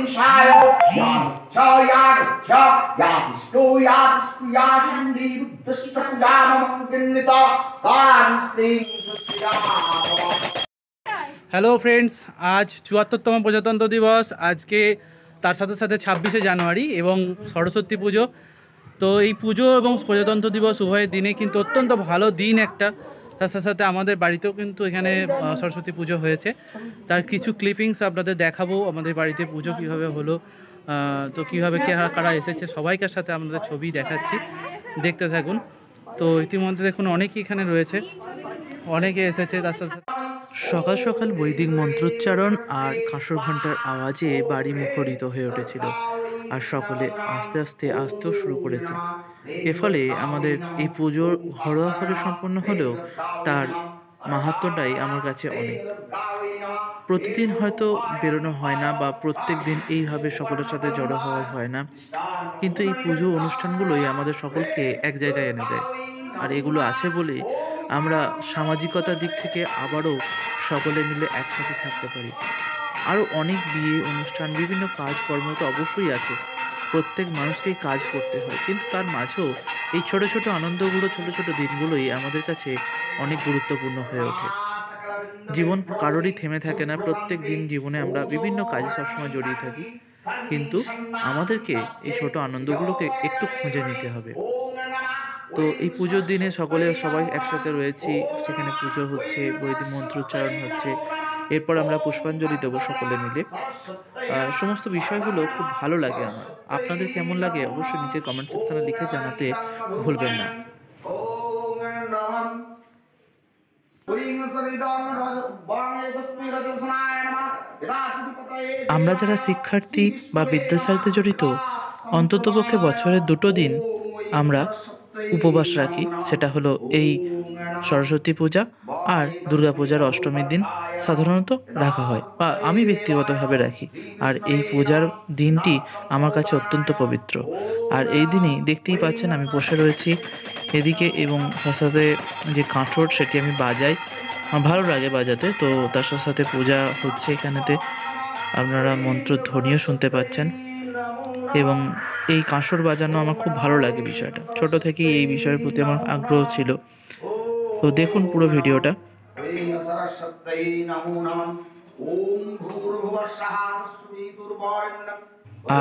হিংসায় ইয়াগচ্ছ ইয়াগচ্ছ ইয়াতিষ্ঠো ইয়াতিষ্ঠো ইয়া সন্ধি বুদ্ধশ্চ পূজামহং গৃহীত স্থান স্তিং সুচিরা। হ্যালো ফ্রেন্ডস, আজ ৭৪তম প্রজাতন্ত্র দিবস। আজকে তার সাথে সাথে ২৬শে জানুয়ারি এবং সরস্বতী পুজো। তো এই পুজো এবং প্রজাতন্ত্র দিবস উভয় দিনে কিন্তু অত্যন্ত ভালো দিন একটা। তার সাথে সাথে আমাদের বাড়িতেও কিন্তু এখানে সরস্বতী পুজো হয়েছে। তার কিছু ক্লিপিংস আপনাদের দেখাবো, আমাদের বাড়িতে পুজো কীভাবে হলো, তো কীভাবে কারা এসেছে সবাইকার সাথে আমাদের ছবি দেখাচ্ছি, দেখতে থাকুন। তো ইতিমধ্যে দেখুন অনেকেই এখানে রয়েছে, অনেকে এসেছে। তার সাথে সকাল সকাল বৈদিক মন্ত্রোচ্চারণ আর কাঁসর ঘণ্টার আওয়াজে বাড়ি মুখরিত হয়ে উঠেছিল, আর সকলে আস্তে আস্তে আসতেও শুরু করেছে। এর ফলে আমাদের এই পুজোর ঘরোয়াভাবে সম্পন্ন হলেও তার মাহাত্ম্যটাই আমার কাছে অনেক। প্রতিদিন হয়তো বেরোনো হয় না বা প্রত্যেক দিন এইভাবে সকলের সাথে জড়ো হওয়া হয় না, কিন্তু এই পুজো অনুষ্ঠানগুলোই আমাদের সকলকে এক জায়গায় এনে দেয়। আর এগুলো আছে বলেই আমরা সামাজিকতার দিক থেকে আবারও সকলে মিলে একসাথে থাকতে পারি। আরও অনেক বিয়ে অনুষ্ঠান, বিভিন্ন কাজকর্ম তো অবশ্যই আছে, প্রত্যেক মানুষকেই কাজ করতে হয়, কিন্তু তার মাঝেও এই ছোট ছোট আনন্দগুলো, ছোট ছোট দিনগুলোই আমাদের কাছে অনেক গুরুত্বপূর্ণ হয়ে ওঠে। জীবন কারোরই থেমে থাকে না, প্রত্যেক দিন জীবনে আমরা বিভিন্ন কাজে সবসময় জড়িয়ে থাকি, কিন্তু আমাদেরকে এই ছোট আনন্দগুলোকে একটু খুঁজে নিতে হবে। তো এই পুজোর দিনে সবাই একসাথে রয়েছি, সেখানে পুজো হচ্ছে, বৈদিক মন্ত্রোচ্চারণ হচ্ছে, এরপর আমরা পুষ্পাঞ্জলি দেবো সকলে মিলে। সমস্ত বিষয়গুলো খুব ভালো লাগে আমার। আপনাদের কেমন লাগে অবশ্যই নিচের কমেন্ট সেকশনে লিখে জানাতে ভুলবেন না। আমরা যারা শিক্ষার্থী বা বিদ্যার সাথে জড়িত, অন্ততপক্ষে বছরের 2টো দিন আমরা উপবাস রাখি। সেটা হলো এই সরস্বতী পূজা আর দুর্গা পূজার অষ্টমীর দিন সাধারণত রাখা হয়, বা আমি ব্যক্তিগতভাবে রাখি। আর এই পূজার দিনটি আমার কাছে অত্যন্ত পবিত্র। আর এই দিনই দেখতেই পাচ্ছেন আমি বসে রয়েছি এদিকে, এবং তার সাথে যে কাঁসর সেটি আমি বাজাই, আমার ভালো লাগে বাজাতে। তো তার সাথে সাথে পূজা হচ্ছে এখানেতে, আপনারা মন্ত্রধ্বনিও শুনতে পাচ্ছেন, এবং এই কাঁসর বাজানো আমার খুব ভালো লাগে বিষয়টা। ছোট থেকেই এই বিষয়ের প্রতি আমার আগ্রহ ছিল। তো দেখুন পুরো ভিডিওটা।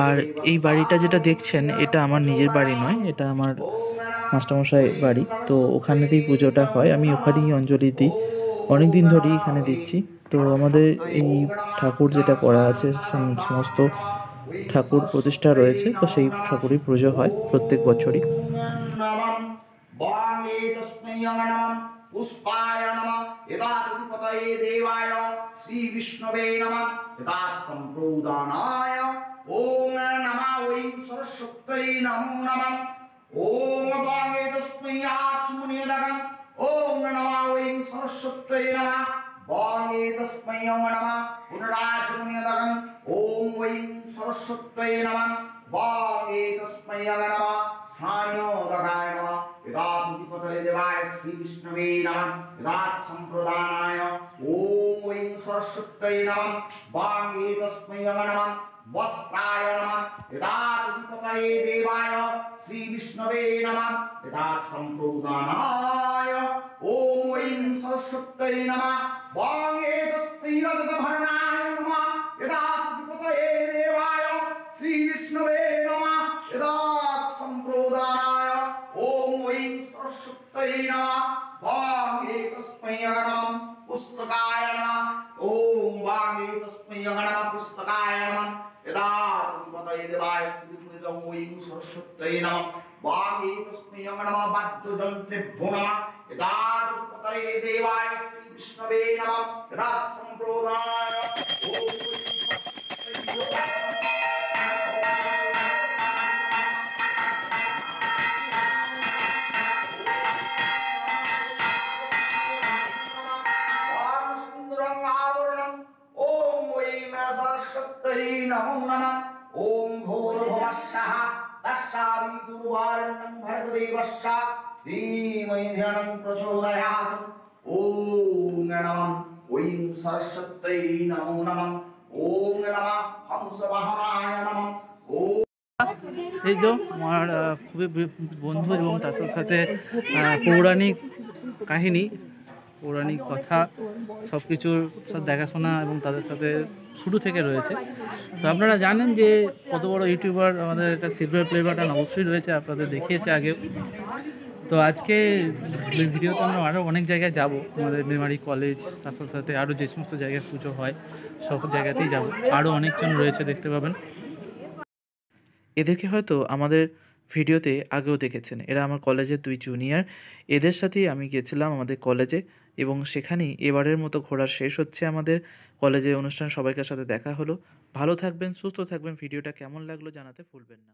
আর এই বাড়িটা যেটা দেখছেন, এটা আমার নিজের বাড়ি নয়, এটা আমার মাস্টারমশাই বাড়ি। তো ওখানেতেই পুজোটা হয়, আমি ওখানেই অঞ্জলি দিই, অনেক দিন ধরেই এখানে দিচ্ছি। তো আমাদের এই ঠাকুর যেটা করা আছে, সমস্ত ঠাকুর প্রতিষ্ঠা রয়েছে, তো সেই ঠাকুরই পুজো হয় প্রত্যেক বছরই। পুষ্পায় নমঃ যথাধিপতয়ে দেবায় শ্রী বিষ্ণবে নমঃ যথাসম্প্রদানায় ওম নমঃ ওং সরস্বত্যৈ নমো নমঃ ওম বাঙে তস্मै আচমনিয়দগং ওম নমঃ ওং সরস্বত্যৈ নমঃ বাঙে তস্मै নমঃ পুনরাচমনিয়দগং ওম ওং সরস্বত্যৈ নমঃ বাঙে তস্मै নমঃ স্নানয়োদগায় নমঃ যথাধিপতয়ে দেবায় শ্রী বিষ্ণবে নমঃ যথাসম্প্রদানায় ওম ওং সরস্বত্যৈ নমঃ বাঙে তস্मै নমঃ বস্ত্রায় নমঃ যথাধিপতয়ে দেবায় শ্রী বিষ্ণবে নমঃ যথাসম্প্রদানায় ওম ওং সরস্বত্যৈ নমঃ বাঙে তস্मै রজতভরণায় নমঃ যথাধিপতয়ে দেবায় শ্রী বিষ্ণবে নমঃ যথাসম্প্রদানায় ওম ওং সরস্বত্যৈ নমঃ বাঙে তস্मै নমঃ পুস্তকায় নমঃ ওম বাঙে তস্मै নমঃ পুস্তকায় নমঃ যথাধিপতয়ে দেবায় শ্রী বিষ্ণবে ওং সরস্বত্যৈ নমঃ বাঙে তস্मै নমঃ বাদ্যযন্ত্রেভ্যো নমঃ যথাধিপতয়ে দেবায় শ্রী বিষ্ণবে নমঃ যথাসম্প্রদানায় ওম নমো নমঃ ওম ভূর্ভুবস্সঃ তস্যাবিতুর্বরেণ্যং ভর্গদেবস্য ধীমহি ধিয়ো প্রচোদয়াৎ ওম নমঃ ওং সরস্বত্যৈ নমো নমঃ ওম নমঃ হংসবাহনায় নমঃ। ওম এই তো আমার খুবই বন্ধু এবং তার সাথে সাথে পৌরাণিক কাহিনী, পৌরাণিক কথা সব কিছুর সব দেখাশোনা এবং তাদের সাথে শুরু থেকে রয়েছে। তো আপনারা জানেন যে কত বড় ইউটিউবার আমাদের একটা সিলভার প্লে বাটন অবশ্যই রয়েছে, আপনাদের দেখিয়েছে আগেও। তো আজকে ভিডিওতে আমরা আরও অনেক জায়গায় যাব, আমাদের মেমারি কলেজ, তার সাথে সাথে আরও যে সমস্ত জায়গায় পুজো হয় সব জায়গাতেই যাব। আরও অনেকজন রয়েছে, দেখতে পাবেন। এদেরকে হয়তো আমাদের ভিডিওতে আগেও দেখেছেন, এরা আমার কলেজের 2 জুনিয়র। এদের সাথেই আমি গিয়েছিলাম আমাদের কলেজে এবং সেখানেই এবারের মতো ঘোরা শেষ হচ্ছে আমাদের কলেজে অনুষ্ঠান। সবাইকার সাথে দেখা হলো। ভালো থাকবেন, সুস্থ থাকবেন। ভিডিওটা কেমন লাগলো জানাতে ভুলবেন না।